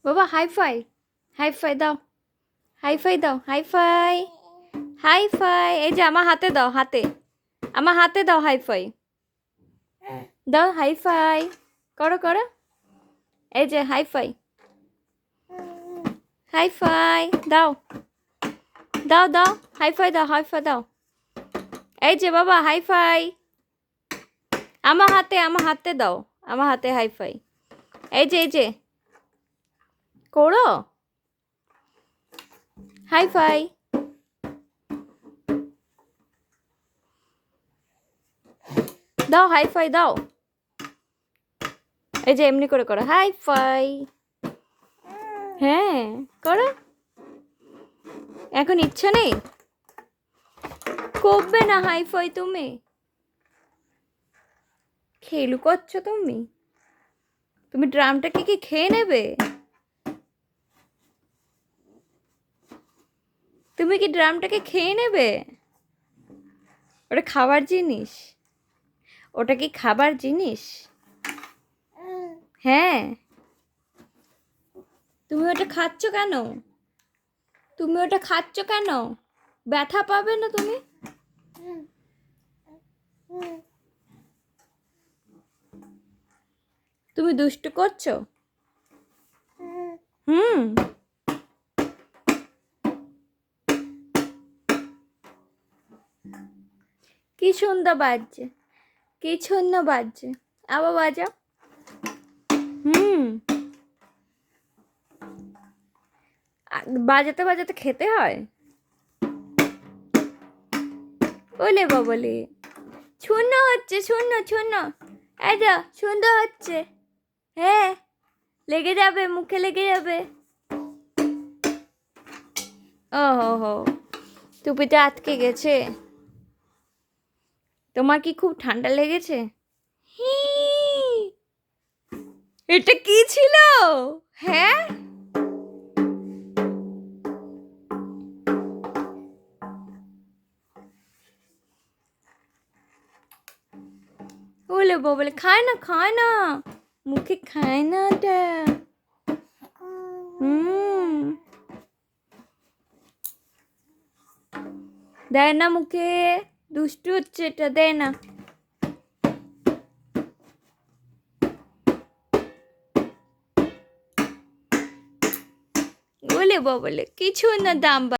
বাবা hi fi দাও, hi fi দাও, হাই ফাই, হাই ফাই। এই যে আমার হাতে দাও, হাতে, আমার হাতে দাও হাই ফাই দাও, হাই ফাই করো করো। এই যে হাই ফাই, হাই ফাই দাও, দাও দাও, হাই ফাই দাও, হাই ফাই দাও। এই যে বাবা হাই ফাই, আমার হাতে দাও, আমার হাতে হাই ফাই। এই যে করো হাই ফাই, দাও হাই ফাই দাও। এই যে এমনি করে করো হাই ফাই। হ্যাঁ করো, এখন ইচ্ছা নেই, করবে না হাই ফাই তুমি? খেলু করছো তুমি? তুমি ড্রামটাকে কি খেয়ে নেবে? তুমি কি ড্রামটাকে খেয়ে নেবে? ওটা খাবার জিনিস, ওটা কি খাবার জিনিস? হ্যাঁ, তুমি ওটা খাচ্ছ কেন? তুমি ওটা খাচ্ছ কেন? ব্যথা পাবে না তুমি? তুমি দুষ্টু করছো? হুম, কি সুন্দর বাজছে, কি সুন্দর বাজছে, আবার বাজাও। হুম, বাজাতে বাজাতে খেতে হয়। বলে বলে শূন্য হচ্ছে, শূন্য শূন্য, এই যা সুন্দর হচ্ছে। হ্যাঁ, লেগে যাবে, মুখে লেগে যাবে। ও হো হো, টুপিটা আটকে গেছে। তোমার কি খুব ঠান্ডা লেগেছে? হি, এটা কি ছিল? হ্যাঁ, বলে বলে খায় না, খায় না, মুখে খায় না ওটা। হুম, দেয় না মুখে, দুষ্টু হচ্ছে, এটা দেয় না। বলে বলে কিছু না, দাম